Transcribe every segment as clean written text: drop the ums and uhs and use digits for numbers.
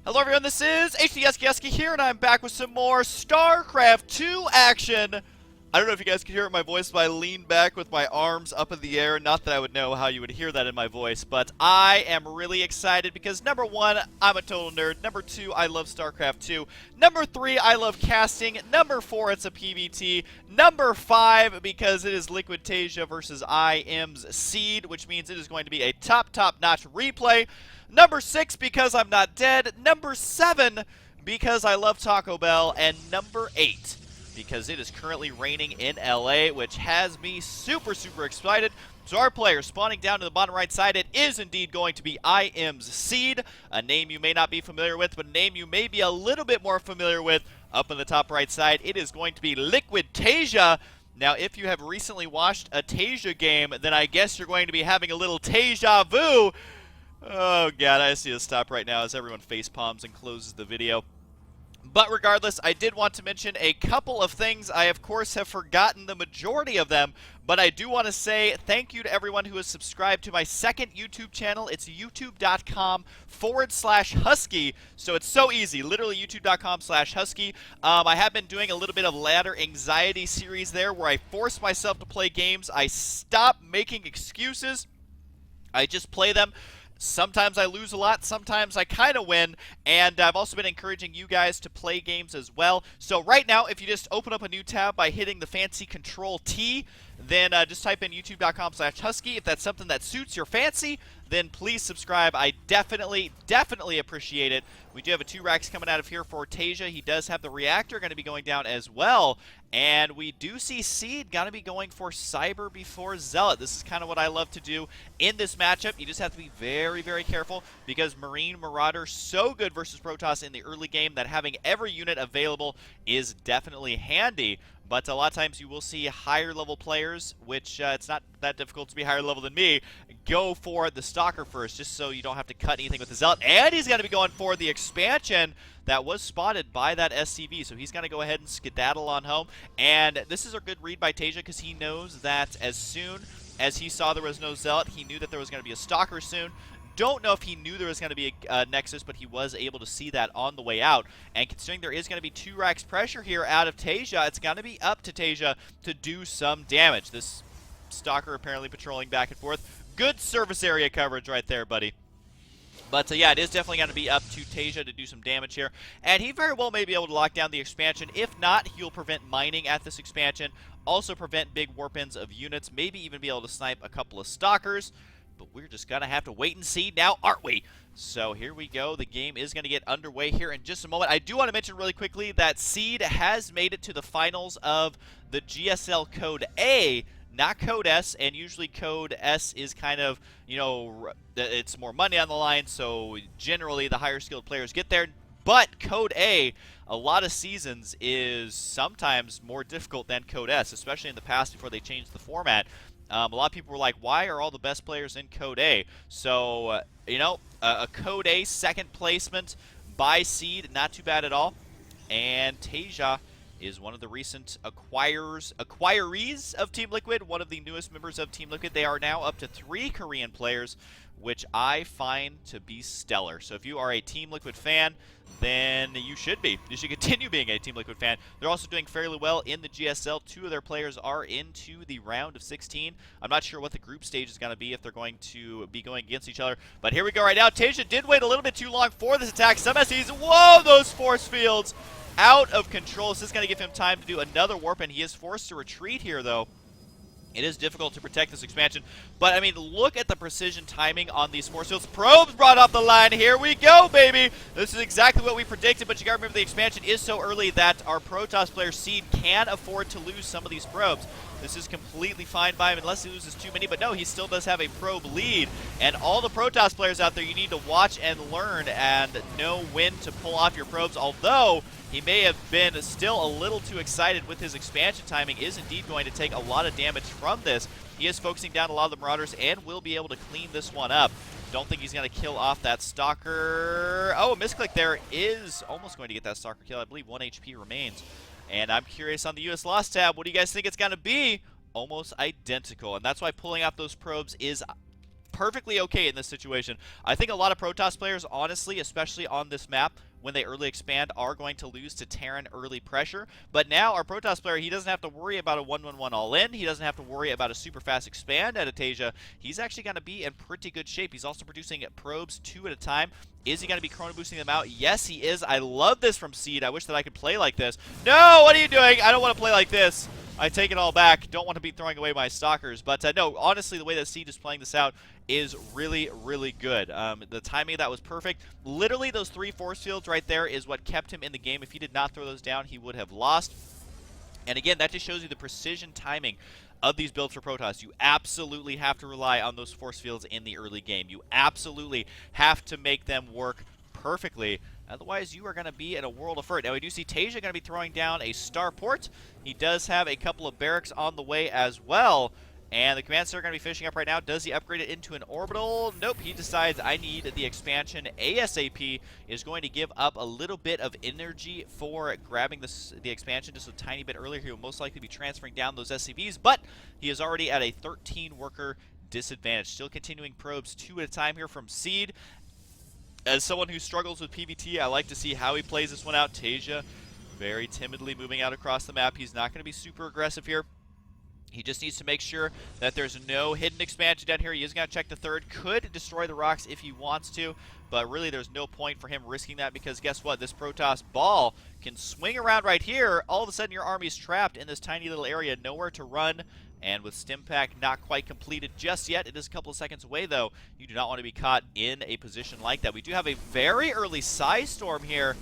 Hello everyone, this is HuskyStarcraft here, and I'm back with some more StarCraft 2 action. I don't know if you guys can hear it in my voice, but I lean back with my arms up in the air. Not that I would know how you would hear that in my voice, but I am really excited because number one, I'm a total nerd. Number two, I love StarCraft 2. Number three, I love casting. Number four, it's a PvT. Number five, because it is Liquid Taeja versus IM's Seed, which means it is going to be a top-notch replay. Number 6, because I'm not dead. Number 7, because I love Taco Bell. And number 8, because it is currently raining in LA, which has me super excited. So our player spawning down to the bottom right side, it is indeed going to be IM's Seed, a name you may not be familiar with, but a name you may be a little bit more familiar with. Up in the top right side, it is going to be Liquid Taeja. Now, if you have recently watched a Taeja game, then I guess you're going to be having a little Taeja vu. Oh god, I see to stop right now as everyone face palms and closes the video. But regardless, I did want to mention a couple of things. I, of course, have forgotten the majority of them, but I do want to say thank you to everyone who has subscribed to my second YouTube channel. It's youtube.com/Husky. So it's so easy, literally youtube.com/Husky. I have been doing a little bit of ladder anxiety series there where I force myself to play games. I stop making excuses. I just play them. Sometimes I lose a lot, sometimes I kind of win, and I've also been encouraging you guys to play games as well. So right now, if you just open up a new tab by hitting the fancy Control-T, then just type in youtube.com/Husky. If that's something that suits your fancy, then please subscribe. I definitely appreciate it. We do have a 2 racks coming out of here for Taeja. He does have the reactor going to be going down as well. And we do see Seed going to be going for Cyber before Zealot. This is kind of what I love to do in this matchup. You just have to be very careful because Marine Marauder so good versus Protoss in the early game that having every unit available is definitely handy. But a lot of times you will see higher level players, which it's not that difficult to be higher level than me, go for the Stalker first, just so you don't have to cut anything with the Zealot. And he's going to be going for the expansion that was spotted by that SCV. So he's going to go ahead and skedaddle on home. And this is a good read by Taeja because he knows that as soon as he saw there was no Zealot, he knew that there was going to be a Stalker soon. Don't know if he knew there was going to be a Nexus, but he was able to see that on the way out. And considering there is going to be 2 racks pressure here out of Taeja, it's going to be up to Taeja to do some damage. This Stalker apparently patrolling back and forth. Good surface area coverage right there, buddy. But yeah, it is definitely going to be up to Taeja to do some damage here. And he very well may be able to lock down the expansion. If not, he'll prevent mining at this expansion. Also prevent big warp-ins of units. Maybe even be able to snipe a couple of Stalkers. But we're just going to have to wait and see now, aren't we? So here we go. The game is going to get underway here in just a moment. I do want to mention really quickly that Seed has made it to the finals of the GSL Code A, not Code S, and usually Code S is kind of, you know, it's more money on the line, so generally the higher skilled players get there. But Code A, a lot of seasons, is sometimes more difficult than Code S, especially in the past before they changed the format. A lot of people were like, why are all the best players in Code A? So, you know, a Code A second placement by Seed, not too bad at all. And Taeja is one of the recent acquirees of Team Liquid, one of the newest members of Team Liquid. They are now up to 3 Korean players, which I find to be stellar. So if you are a Team Liquid fan, then you should be. You should continue being a Team Liquid fan. They're also doing fairly well in the GSL. 2 of their players are into the round of 16. I'm not sure what the group stage is going to be, if they're going to be going against each other. But here we go right now. Taeja did wait a little bit too long for this attack. Some SCs, whoa, those force fields out of control. So this is going to give him time to do another warp, and he is forced to retreat here, though. It is difficult to protect this expansion, but I mean, look at the precision timing on these force fields. Probes brought off the line. Here we go, baby. This is exactly what we predicted, but you gotta remember the expansion is so early that our Protoss player Seed can afford to lose some of these probes. This is completely fine by him unless he loses too many, but no, he still does have a probe lead. And all the Protoss players out there, you need to watch and learn and know when to pull off your probes, although he may have been still a little too excited with his expansion timing, is indeed going to take a lot of damage from this. He is focusing down a lot of the Marauders and will be able to clean this one up. Don't think he's going to kill off that Stalker. Oh, a misclick there is almost going to get that Stalker kill. I believe 1 HP remains. And I'm curious on the US Lost tab, what do you guys think it's going to be? Almost identical. And that's why pulling out those probes is perfectly okay in this situation. I think a lot of Protoss players, honestly, especially on this map, when they early expand, are going to lose to Terran early pressure. But now our Protoss player, he doesn't have to worry about a 1-1-1 all-in. He doesn't have to worry about a super fast expand at a Taeja. He's actually going to be in pretty good shape. He's also producing probes 2 at a time. Is he going to be chrono boosting them out? Yes, he is. I love this from Seed. I wish that I could play like this. No, what are you doing? I don't want to play like this. I take it all back. Don't want to be throwing away my stalkers. But no, honestly, the way that Seed is playing this out is really, really good. The timing of that was perfect. Literally, those 3 force fields right there is what kept him in the game. If he did not throw those down, he would have lost. And again, that just shows you the precision timing of these builds for Protoss. You absolutely have to rely on those force fields in the early game. You absolutely have to make them work perfectly. Otherwise, you are going to be in a world of hurt. Now, we do see Taeja going to be throwing down a starport. He does have a couple of barracks on the way as well. And the command center are going to be finishing up right now. Does he upgrade it into an orbital? Nope. He decides, I need the expansion ASAP. Is going to give up a little bit of energy for grabbing the expansion just a tiny bit earlier. He will most likely be transferring down those SCVs, but he is already at a 13-worker disadvantage. Still continuing probes 2 at a time here from Seed. As someone who struggles with PvT, I like to see how he plays this one out. Taeja very timidly moving out across the map. He's not going to be super aggressive here. He just needs to make sure that there's no hidden expansion down here. He is going to check the third. Could destroy the rocks if he wants to, but really there's no point for him risking that because guess what? This Protoss ball can swing around right here. All of a sudden your army's trapped in this tiny little area, nowhere to run. And with Stimpak not quite completed just yet, it is a couple of seconds away though. You do not want to be caught in a position like that. We do have a very early Psy Storm here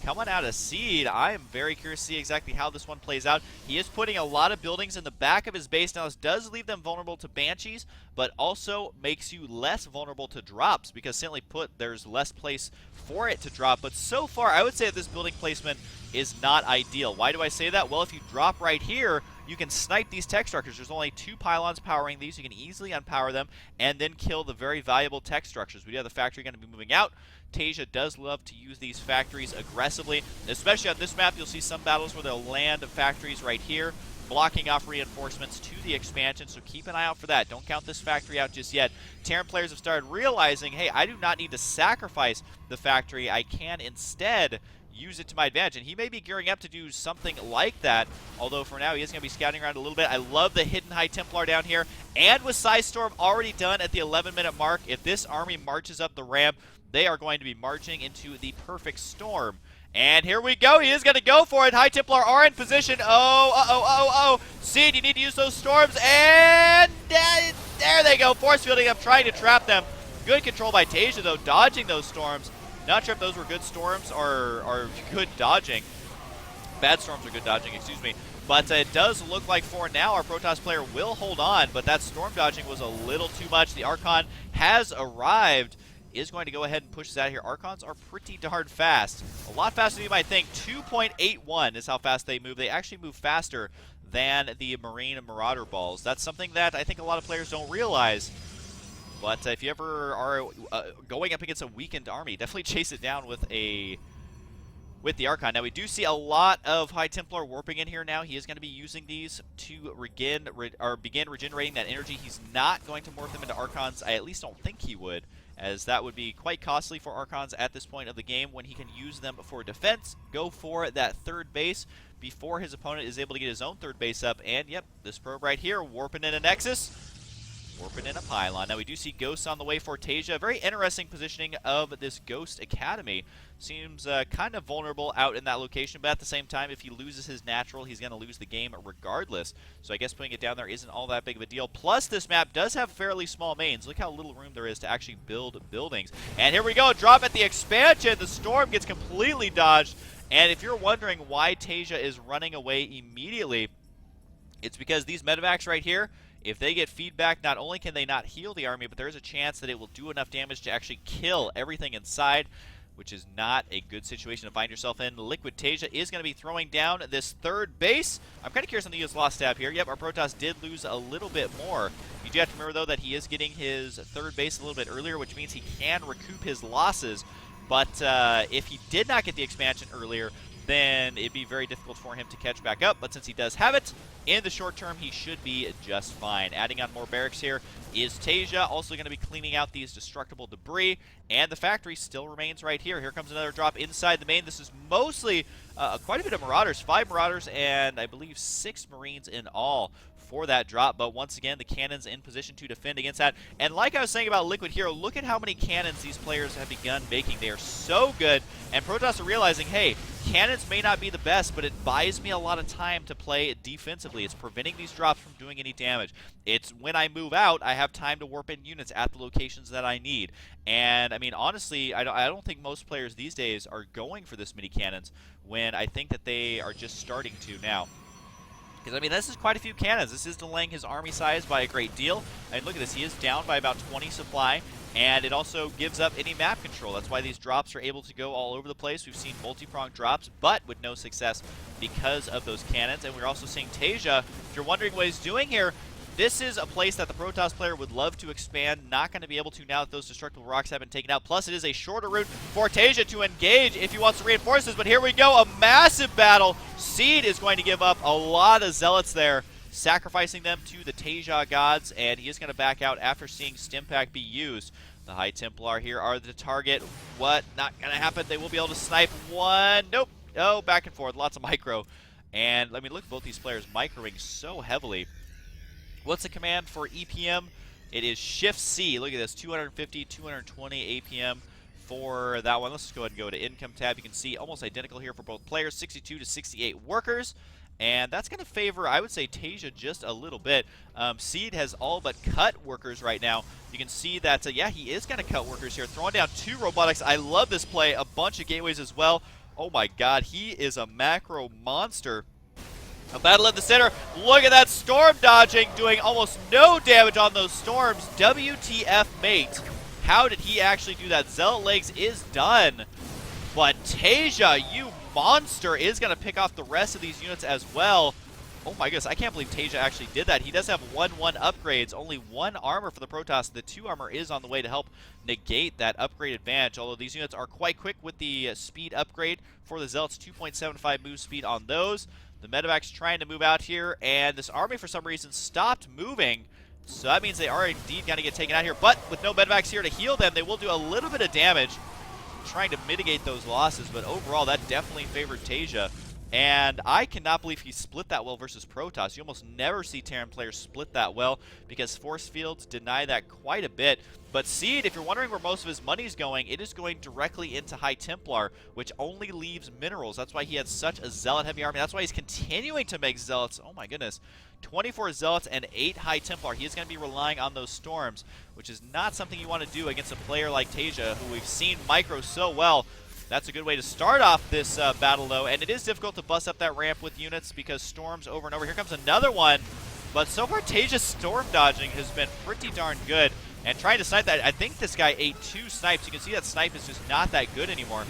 coming out of Seed. I am very curious to see exactly how this one plays out. He is putting a lot of buildings in the back of his base. Now, this does leave them vulnerable to Banshees, but also makes you less vulnerable to drops because simply put, there's less place for it to drop. But so far, I would say that this building placement is not ideal. Why do I say that? Well, if you drop right here, you can snipe these tech structures. There's only 2 pylons powering these. You can easily unpower them and then kill the very valuable tech structures. We do have the factory going to be moving out. Taeja does love to use these factories aggressively, especially on this map. You'll see some battles where they'll land factories right here, blocking off reinforcements to the expansion, so keep an eye out for that. Don't count this factory out just yet. Terran players have started realizing, hey, I do not need to sacrifice the factory. I can instead use it to my advantage, and he may be gearing up to do something like that, although for now he is going to be scouting around a little bit. I love the hidden High Templar down here, and with Psy Storm already done at the 11-minute mark, if this army marches up the ramp, they are going to be marching into the perfect storm. And here we go. He is going to go for it. High Templar are in position. Oh. Seed, you need to use those storms. And there they go. Force fielding them, trying to trap them. Good control by Taeja, though, dodging those storms. Not sure if those were good storms or good dodging. Bad storms are good dodging, excuse me. But it does look like for now our Protoss player will hold on, but that storm dodging was a little too much. The Archon has arrived. Is going to go ahead and push this out of here. Archons are pretty darn fast. A lot faster than you might think. 2.81 is how fast they move. They actually move faster than the Marine Marauder balls. That's something that I think a lot of players don't realize. But if you ever are going up against a weakened army, definitely chase it down with the Archon. Now, we do see a lot of High Templar warping in here now. He is going to be using these to begin regenerating that energy. He's not going to morph them into Archons. I at least don't think he would, as that would be quite costly for Archons at this point of the game when he can use them for defense, go for that third base before his opponent is able to get his own third base up. And, yep, this probe right here, warping in a Nexus, warping in a pylon. Now, we do see Ghosts on the way for Taeja. Very interesting positioning of this Ghost Academy. Seems kind of vulnerable out in that location, but at the same time, if he loses his natural, he's going to lose the game regardless. So I guess putting it down there isn't all that big of a deal. Plus, this map does have fairly small mains. Look how little room there is to actually build buildings. And here we go, drop at the expansion. The storm gets completely dodged. And if you're wondering why Taeja is running away immediately, it's because these medevacs right here, if they get feedback, not only can they not heal the army, but there's a chance that it will do enough damage to actually kill everything inside, which is not a good situation to find yourself in. Liquid Taeja is going to be throwing down this third base. I'm kind of curious on the US lost stab here. Yep, our Protoss did lose a little bit more. You do have to remember, though, that he is getting his third base a little bit earlier, which means he can recoup his losses. But if he did not get the expansion earlier, then it'd be very difficult for him to catch back up. But since he does have it, in the short term, he should be just fine. Adding on more barracks here is Taeja, also going to be cleaning out these destructible debris, and the factory still remains right here. Here comes another drop inside the main. This is mostly quite a bit of Marauders, 5 Marauders, and I believe 6 Marines in all for that drop, but once again, the cannons in position to defend against that. And like I was saying about Liquid Hero, look at how many cannons these players have begun making. They are so good, and Protoss are realizing, hey, cannons may not be the best, but it buys me a lot of time to play defensively. It's preventing these drops from doing any damage. It's when I move out, I have time to warp in units at the locations that I need. And, I mean, honestly, I don't think most players these days are going for this many cannons when I think that they are just starting to now. Because, I mean, this is quite a few cannons. This is delaying his army size by a great deal. And look at this. He is down by about 20 supply. And it also gives up any map control. That's why these drops are able to go all over the place. We've seen multi-prong drops, but with no success because of those cannons. And we're also seeing Taeja. If you're wondering what he's doing here, this is a place that the Protoss player would love to expand. Not going to be able to now that those destructible rocks have been taken out. Plus, it is a shorter route for Taeja to engage if he wants to reinforce this. But here we go. A massive battle. Seed is going to give up a lot of zealots there, sacrificing them to the Taeja gods. And he is going to back out after seeing Stimpack be used. The High Templar here are the target. What? Not going to happen. They will be able to snipe one. Nope. Oh, back and forth. Lots of micro. And let me look at both these players microing so heavily. What's the command for EPM? It is Shift C. Look at this, 250, 220 APM for that one. Let's just go ahead and go to Income tab. You can see almost identical here for both players, 62 to 68 workers. And that's going to favor, I would say, Taeja just a little bit. Seed has all but cut workers right now. You can see that, yeah, he is going to cut workers here. Throwing down 2 robotics. I love this play. A bunch of gateways as well. Oh, my God. He is a macro monster. A battle in the center. Look at that storm dodging, doing almost no damage on those storms. WTF, mate. How did he actually do that? Zealot Legs is done. But Taeja, you monster, is going to pick off the rest of these units as well. Oh my goodness, I can't believe Taeja actually did that. He does have 1-1 upgrades, only 1 armor for the Protoss. The 2 armor is on the way to help negate that upgrade advantage, although these units are quite quick with the speed upgrade for the Zealots, 2.75 move speed on those. The medevac's trying to move out here, and this army for some reason stopped moving. So that means they are indeed going to get taken out here. But with no medevacs here to heal them, they will do a little bit of damage, trying to mitigate those losses. But overall, that definitely favored Taeja. And I cannot believe he split that well versus Protoss. You almost never see Terran players split that well because force fields deny that quite a bit. But Seed, if you're wondering where most of his money is going, it is going directly into High Templar, which only leaves minerals. That's why he had such a zealot-heavy army. That's why he's continuing to make zealots. Oh my goodness. 24 zealots and 8 High Templar. He is going to be relying on those storms, which is not something you want to do against a player like Taeja, who we've seen micro so well. That's a good way to start off this battle, though, and it is difficult to bust up that ramp with units because storms over and over. Here comes another one, but so far Taeja's storm dodging has been pretty darn good, and trying to snipe that, I think this guy ate 2 snipes. You can see that snipe is just not that good anymore.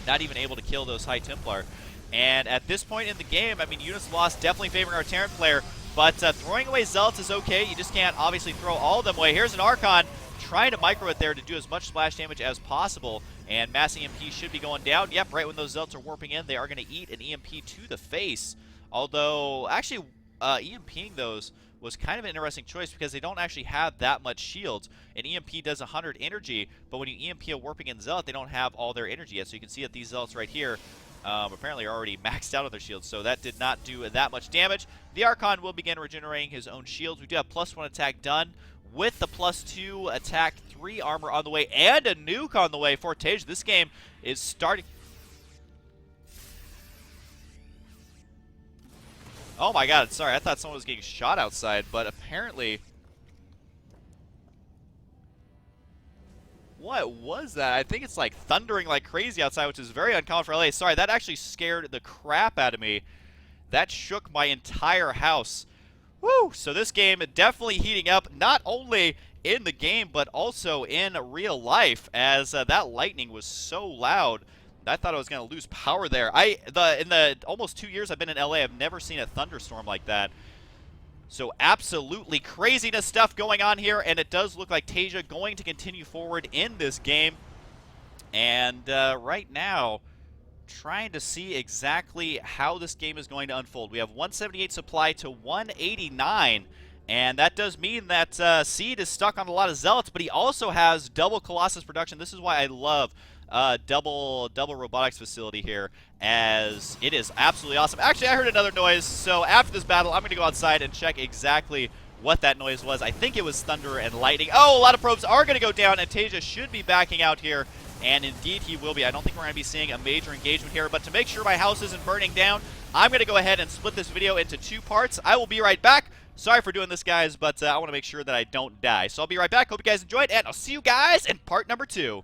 Not even able to kill those High Templar. And at this point in the game, I mean, units lost definitely favoring our Terran player, but throwing away Zealots is okay. You just can't obviously throw all of them away. Here's an Archon trying to micro it there to do as much splash damage as possible. And mass EMP should be going down. Yep, right when those Zealots are warping in, they are going to eat an EMP to the face. Although, actually, EMPing those was kind of an interesting choice because they don't actually have that much shields. An EMP does 100 energy, but when you EMP a warping in Zealot, they don't have all their energy yet. So you can see that these Zealots right here apparently are already maxed out on their shields, so that did not do that much damage. The Archon will begin regenerating his own shields. We do have +1 attack done with the +2 attack, 3 armor on the way, and a nuke on the way for Taeja. This game is starting. Oh my god, sorry, I thought someone was getting shot outside, but apparently... What was that? I think it's like thundering like crazy outside, which is very uncommon for LA. Sorry, that actually scared the crap out of me. That shook my entire house. Woo! So this game definitely heating up, not only in the game, but also in real life, as that lightning was so loud. I thought I was going to lose power there. In the almost 2 years I've been in LA, I've never seen a thunderstorm like that. So absolutely craziness stuff going on here, and it does look like Taeja going to continue forward in this game. And right now, trying to see exactly how this game is going to unfold. We have 178 supply to 189, and that does mean that Seed is stuck on a lot of Zealots, but he also has double Colossus production. This is why I love double robotics facility here, as it is absolutely awesome. Actually, I heard another noise, so after this battle, I'm going to go outside and check exactly what that noise was. I think it was thunder and lightning. Oh, a lot of probes are going to go down, and Taeja should be backing out here. And indeed he will be. I don't think we're going to be seeing a major engagement here, but to make sure my house isn't burning down, I'm going to go ahead and split this video into 2 parts. I will be right back. Sorry for doing this, guys, but I want to make sure that I don't die. So I'll be right back. Hope you guys enjoyed, and I'll see you guys in part number 2.